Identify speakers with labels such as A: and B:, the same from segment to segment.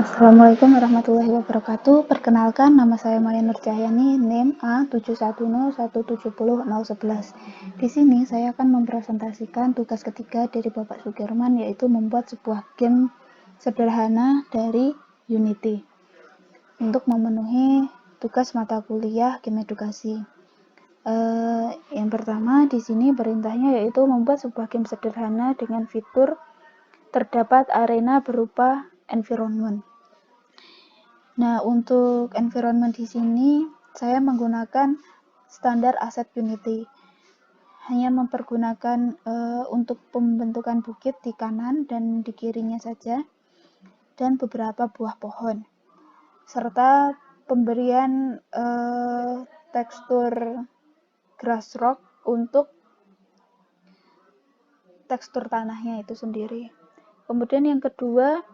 A: Assalamualaikum warahmatullahi wabarakatuh. Perkenalkan, nama saya Maya Nur Cahyani, NIM A710170011. Di sini saya akan mempresentasikan tugas ketiga dari Bapak Sukirman, yaitu membuat sebuah game sederhana dari Unity untuk memenuhi tugas mata kuliah game edukasi. Yang pertama di sini perintahnya yaitu membuat sebuah game sederhana dengan fitur terdapat arena berupa environment. Nah, untuk environment di sini saya menggunakan standar aset Unity. Hanya mempergunakan untuk pembentukan bukit di kanan dan di kirinya saja, dan beberapa buah pohon, serta pemberian tekstur grass rock untuk tekstur tanahnya itu sendiri. Kemudian yang kedua,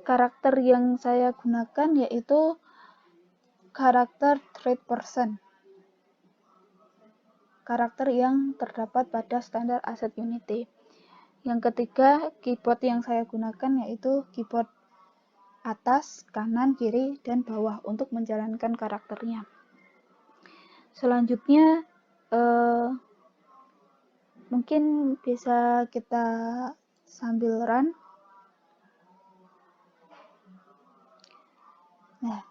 A: karakter yang saya gunakan yaitu karakter third person, karakter yang terdapat pada standar aset Unity. Yang ketiga, keyboard yang saya gunakan yaitu keyboard atas, kanan, kiri, dan bawah untuk menjalankan karakternya. Selanjutnya mungkin bisa kita sambil run. Nah,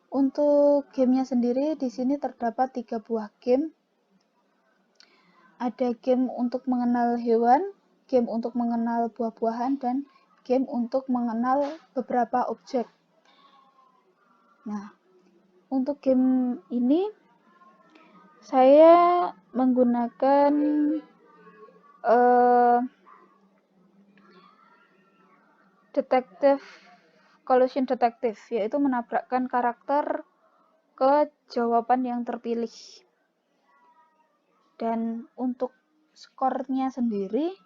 A: untuk gamenya sendiri di sini terdapat 3 buah game. Ada game untuk mengenal hewan, game untuk mengenal buah-buahan, dan game untuk mengenal beberapa objek. Nah, untuk game ini saya menggunakan collision detective, yaitu menabrakkan karakter ke jawaban yang terpilih. Dan untuk skornya sendiri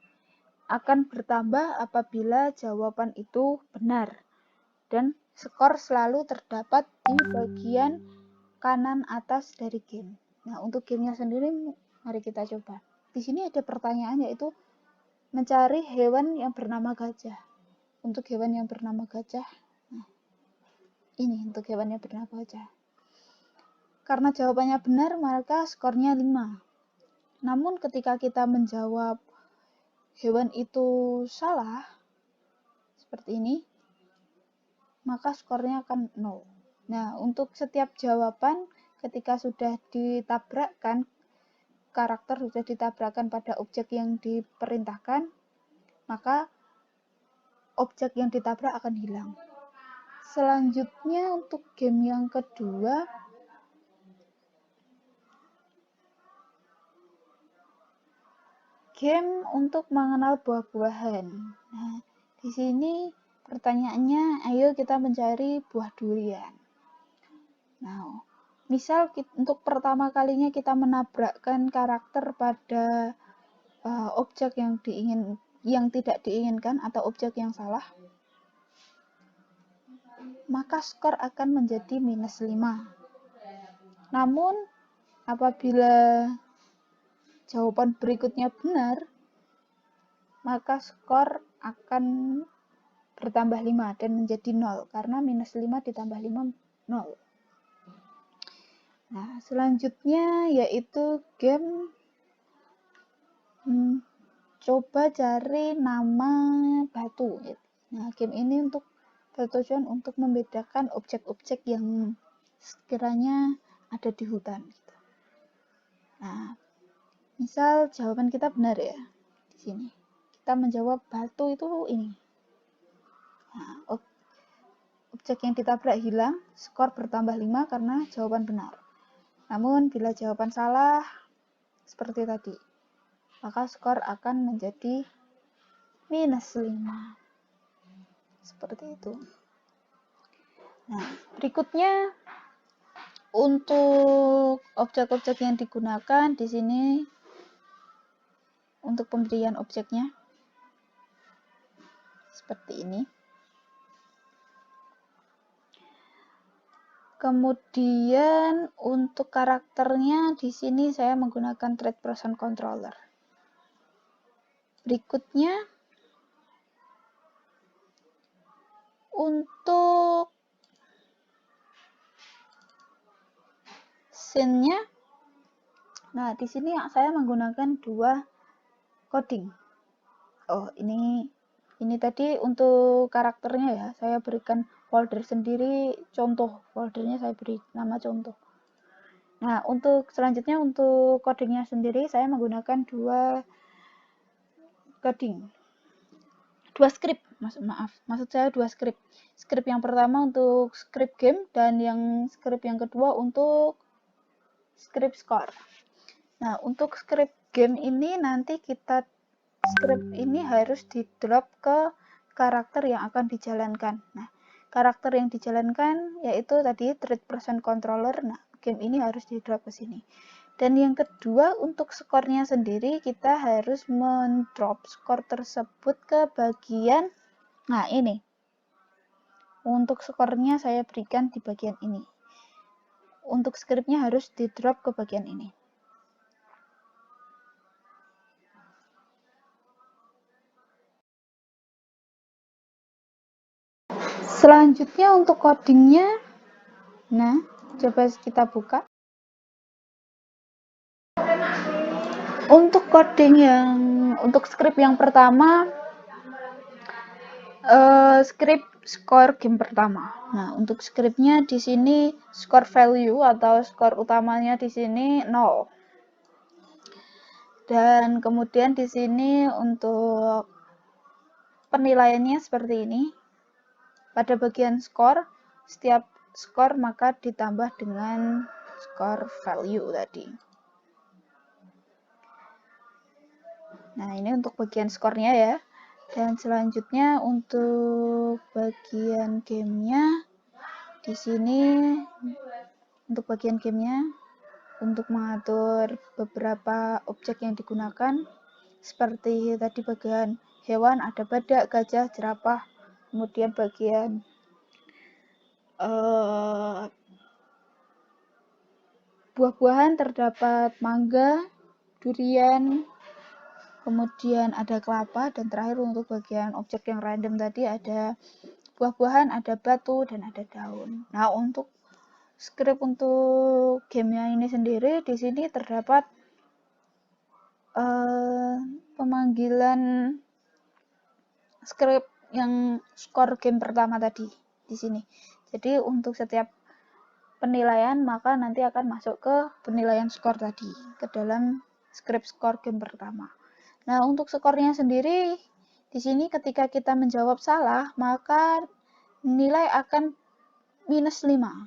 A: akan bertambah apabila jawaban itu benar, dan skor selalu terdapat di bagian kanan atas dari game. Nah, untuk gamenya sendiri mari kita coba. Di sini ada pertanyaan yaitu mencari hewan yang bernama gajah. Untuk hewan yang bernama gajah, nah, ini untuk hewan yang bernama gajah. Karena jawabannya benar, maka skornya 5. Namun ketika kita menjawab hewan itu salah, seperti ini, maka skornya akan 0. Nah, untuk setiap jawaban ketika sudah ditabrakkan, karakter sudah ditabrakkan pada objek yang diperintahkan, maka objek yang ditabrak akan hilang. Selanjutnya untuk game yang kedua, game untuk mengenal buah-buahan. Nah, di sini pertanyaannya, ayo kita mencari buah durian. Nah, misal untuk pertama kalinya kita menabrakkan karakter pada objek yang tidak diinginkan atau objek yang salah, maka skor akan menjadi -5. Namun apabila jawaban berikutnya benar, maka skor akan bertambah 5 dan menjadi 0, karena -5 ditambah 5, 0. Nah, selanjutnya yaitu game coba cari nama batu. Nah, game ini bertujuan untuk membedakan objek-objek yang sekiranya ada di hutan. Nah, misal jawaban kita benar ya, di sini kita menjawab batu itu ini. Nah, objek yang ditabrak hilang, skor bertambah 5 karena jawaban benar. Namun bila jawaban salah, seperti tadi, maka skor akan menjadi -5. Seperti itu. Nah, berikutnya untuk objek-objek yang digunakan di sini untuk pemberian objeknya seperti ini. Kemudian untuk karakternya di sini saya menggunakan third person controller. Berikutnya untuk scene-nya, nah di sini saya menggunakan 2 coding. Oh, ini tadi untuk karakternya ya, saya berikan folder sendiri, contoh foldernya saya beri nama contoh. Nah, untuk selanjutnya untuk codingnya sendiri saya menggunakan 2 coding, 2 script, maksud saya 2 script. Script yang pertama untuk script game dan script yang kedua untuk script score. Nah, untuk script game ini nanti script ini harus di drop ke karakter yang akan dijalankan. Nah, karakter yang dijalankan yaitu tadi third person controller. Nah, game ini harus di drop ke sini. Dan yang kedua untuk skornya sendiri kita harus mendrop skor tersebut ke bagian, nah ini. Untuk skornya saya berikan di bagian ini. Untuk scriptnya harus di drop ke bagian ini. Selanjutnya untuk codingnya, nah coba kita buka. Untuk coding untuk script yang pertama, script score game pertama. Nah, untuk scriptnya di sini score value atau skor utamanya di sini 0. Dan kemudian di sini untuk penilaiannya seperti ini. Pada bagian skor, setiap skor maka ditambah dengan skor value tadi. Nah, ini untuk bagian skornya ya. Dan selanjutnya untuk bagian gamenya, di sini untuk bagian gamenya, untuk mengatur beberapa objek yang digunakan, seperti tadi bagian hewan ada badak, gajah, jerapah, kemudian bagian buah-buahan terdapat mangga, durian, kemudian ada kelapa, dan terakhir untuk bagian objek yang random tadi ada buah-buahan, ada batu, dan ada daun. Nah, untuk script untuk gamenya ini sendiri di sini terdapat pemanggilan script yang skor game pertama tadi di sini. Jadi untuk setiap penilaian maka nanti akan masuk ke penilaian skor tadi ke dalam script skor game pertama. Nah, untuk skornya sendiri di sini ketika kita menjawab salah maka nilai akan -5.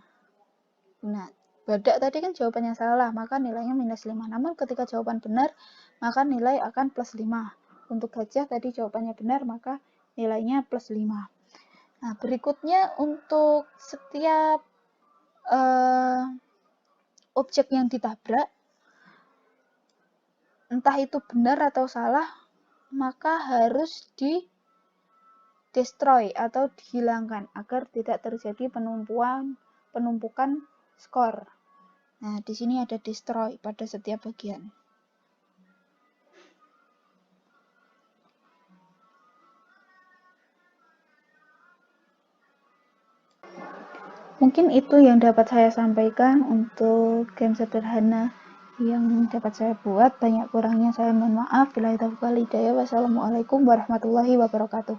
A: Nah, badak tadi kan jawabannya salah, maka nilainya -5. Namun ketika jawaban benar, maka nilai akan +5. Untuk gajah tadi jawabannya benar, maka nilainya +5. Nah, berikutnya untuk setiap objek yang ditabrak, entah itu benar atau salah, maka harus di-destroy atau dihilangkan agar tidak terjadi penumpukan skor. Nah, di sini ada destroy pada setiap bagian. Mungkin itu yang dapat saya sampaikan untuk game sederhana yang dapat saya buat. Banyak kurangnya saya mohon maaf. Wassalamualaikum warahmatullahi wabarakatuh.